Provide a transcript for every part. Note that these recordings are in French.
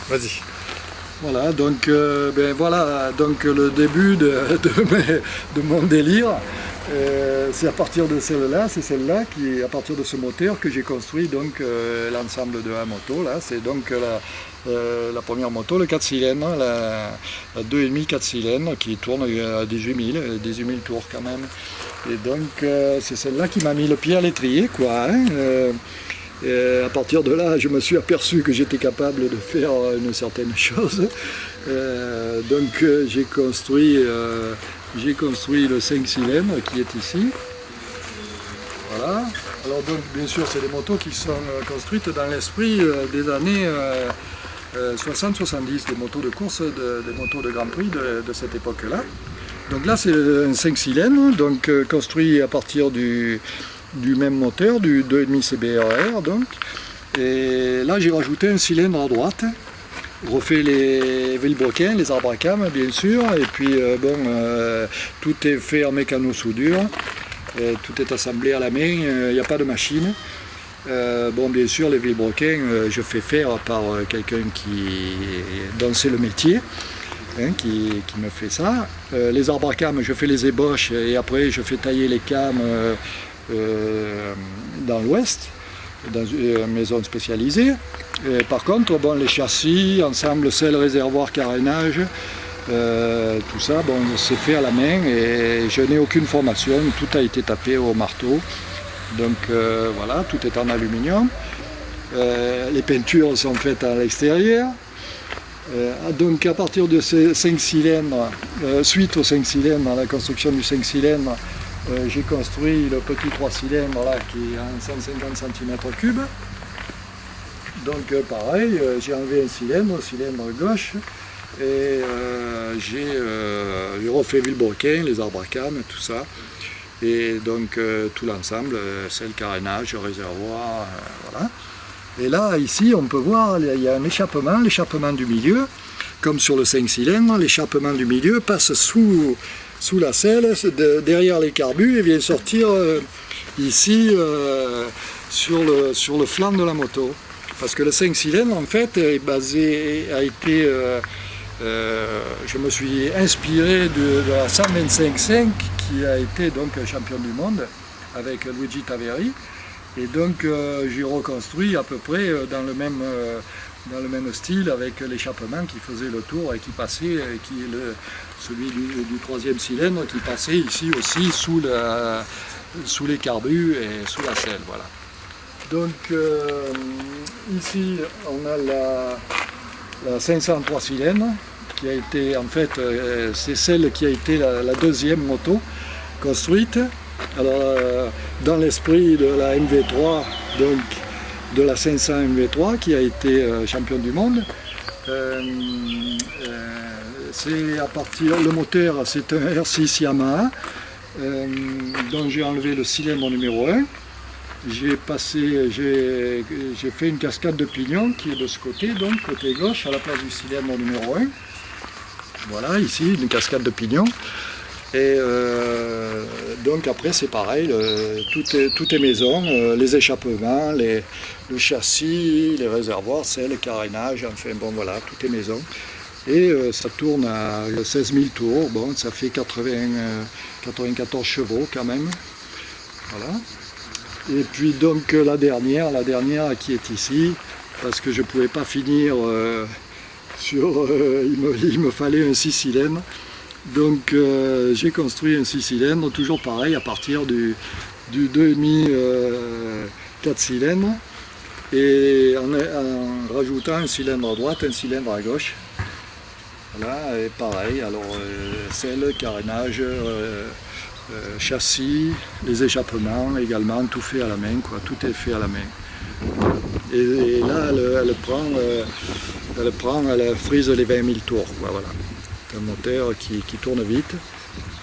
Vas-y. Voilà, donc, voilà, donc le début de mon délire, c'est à partir de celle-là, c'est celle-là qui, à partir de ce moteur que j'ai construit donc l'ensemble de la moto. Là, c'est donc la première moto, le 4 cylindres, la 2,5 4 cylindres qui tourne à 18 000 tours quand même. Et donc c'est celle-là qui m'a mis le pied à l'étrier, quoi. Hein, et à partir de là, je me suis aperçu que j'étais capable de faire une certaine chose. Donc j'ai construit le 5 cylindres qui est ici. Voilà. Alors donc bien sûr c'est des motos qui sont construites dans l'esprit des années 60-70, des motos de course, des motos de Grand Prix de cette époque-là. Donc là c'est un 5 cylindres, donc construit à partir du même moteur, du 2,5 CBRR donc. Et là j'ai rajouté un cylindre à droite, refait les vilebrequins, les arbres à cames bien sûr, et puis tout est fait en mécano-soudure, tout est assemblé à la main, il n'y a pas de machine. Bien sûr les vilebrequins je fais faire par quelqu'un dont c'est le métier. Qui me fait ça. Les arbres à cames, je fais les ébauches et après je fais tailler les cames dans l'ouest, dans une maison spécialisée. Et par contre, les châssis, ensemble, selle, réservoir, carénage, tout ça, c'est fait à la main et je n'ai aucune formation, tout a été tapé au marteau. Donc voilà, tout est en aluminium. Les peintures sont faites à l'extérieur. Donc à partir de ces 5 cylindres, suite aux 5 cylindres, à la construction du 5 cylindres, j'ai construit le petit 3 cylindres là qui est en 150 cm3. Donc pareil, j'ai enlevé un cylindre, cylindre gauche, et j'ai refait vilebrequin, les arbres à cames, tout ça. Et donc tout l'ensemble, c'est le carénage, le réservoir, voilà. Et là, ici, on peut voir, il y a un échappement, l'échappement du milieu, comme sur le 5 cylindres, l'échappement du milieu passe sous la selle, derrière les carbus, et vient sortir ici sur le flanc de la moto. Parce que le 5 cylindres, en fait, je me suis inspiré de la 125.5 qui a été donc champion du monde avec Luigi Taveri. Et donc j'ai reconstruit à peu près dans le même style avec l'échappement qui faisait le tour et qui passait, celui du 3e cylindre qui passait ici aussi sous les carbus et sous la selle. Voilà. Donc ici on a la 503 cylindres qui a été en fait, c'est celle qui a été la deuxième moto construite. Alors, dans l'esprit de la MV3, donc de la 500 MV3 qui a été champion du monde, c'est à partir, le moteur c'est un R6 Yamaha, dont j'ai enlevé le cylindre numéro 1. J'ai fait une cascade de pignon qui est de ce côté, donc côté gauche, à la place du cylindre numéro 1. Voilà, ici, une cascade de pignon. Et donc après c'est pareil, tout est maison, les échappements, le châssis, les réservoirs, selle, le carénage, enfin bon voilà, tout est maison. Et ça tourne à 16 000 tours, bon ça fait 94 chevaux quand même. Voilà. Et puis donc la dernière qui est ici, parce que je ne pouvais pas finir il me fallait un 6 cylindres. Donc j'ai construit un 6 cylindres, toujours pareil, à partir du 2,5 4 cylindres, et en rajoutant un cylindre à droite, un cylindre à gauche. Voilà, et pareil, alors selle, carénage, châssis, les échappements également, tout fait à la main, quoi, tout est fait à la main. Et là, elle frise les 20 000 tours, quoi, voilà. Un moteur qui tourne vite,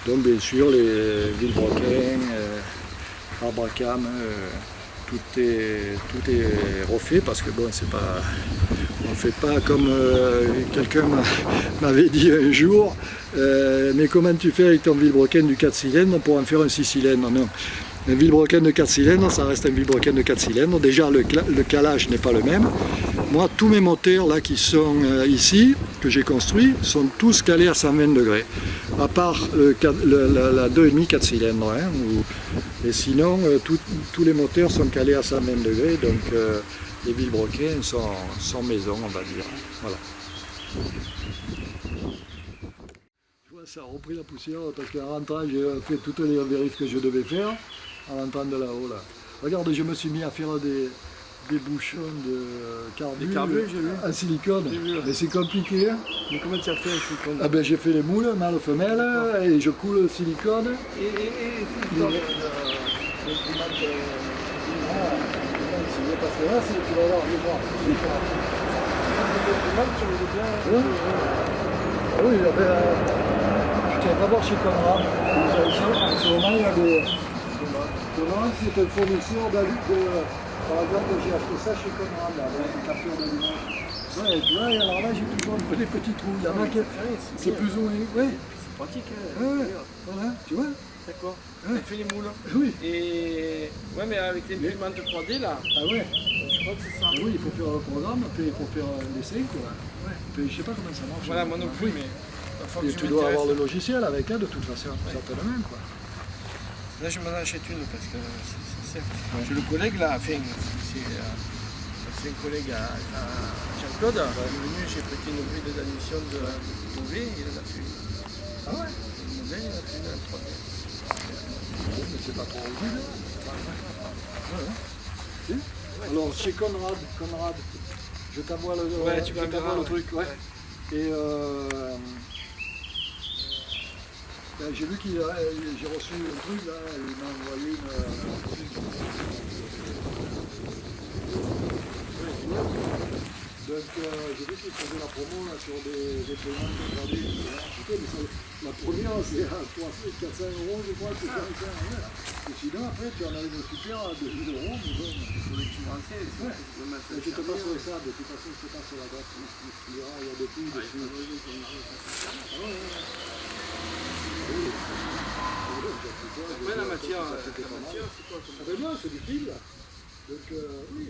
donc bien sûr les vilebrequins, arbres à cames, tout est refait parce que bon c'est pas, on ne fait pas comme quelqu'un m'avait dit un jour, mais comment tu fais avec ton vilebrequin du 4 cylindres pour en faire un 6 cylindres? Non, Un vilebrequin de 4 cylindres, ça reste un vilebrequin de 4 cylindres. Déjà, le calage n'est pas le même. Moi, tous mes moteurs là, qui sont ici, que j'ai construits, sont tous calés à 120 degrés. À part la 2,5 4 cylindres. Hein, et sinon, tous les moteurs sont calés à 120 degrés. Donc, les vilebrequins sont maison, on va dire. Voilà. Ça a repris la poussière parce qu'en rentrant, j'ai fait toutes les vérifs que je devais faire en rentrant de là-haut. Là. Regarde, je me suis mis à faire des bouchons de carbure en silicone. Mais c'est compliqué. Hein. Mais comment tu as fait en silicone? Ah ben, j'ai fait les moules, mâle femelle, et je coule le silicone. Parce que là, tu vas voir, je vois. Oui, tu vas voir chez Conrad. En ce moment, il y a des... Conrad, c'est un fournisseur par exemple, j'ai acheté ça chez Conrad, avec des capteurs de l'image. Ouais, tu vois, alors là, j'ai toujours un peu des petits trous. Il y en a qui... C'est plus ou moins... Ouais. C'est pratique, hein. Ouais, voilà, tu vois. D'accord. Ouais. Tu fait les moules. Oui. Et... Ouais, mais avec l'imprimante 3D, là... Ah ouais. Je crois que c'est ça. Oui, il faut faire un programme, après il faut faire un essai, quoi. Ouais. Je sais pas comment ça marche. Voilà, moi non plus, mais... Et tu dois avoir le logiciel avec elle de toute façon, certainement, quoi. Là, je m'en achète une parce que c'est certes. J'ai le collègue là, enfin, c'est un collègue à Jean-Claude. Il est venu, j'ai prêté une grille d'admission de Beauvais, il en a fait une. Ah ouais? Le modèle, il en a fait une en 3D. Mais c'est pas trop rigide. Ouais. Si? Alors, chez Conrad, je t'envoie le truc. Ouais. Et ben, j'ai vu j'ai reçu un truc là, il m'a envoyé donc j'ai vu qu'il faisait la promo là, sur des paiements de 3D. La première c'est à 400 euros je crois, c'est 45 €. Et sinon après tu en as une super à 2 000 €, mais bon. Il faudrait que tu me renseignes. Je te passerai ça, de toute façon je te passe la date, tu verras, il y a des prix dessus. Après la matière, c'est quoi? C'est du fil là. Donc oui.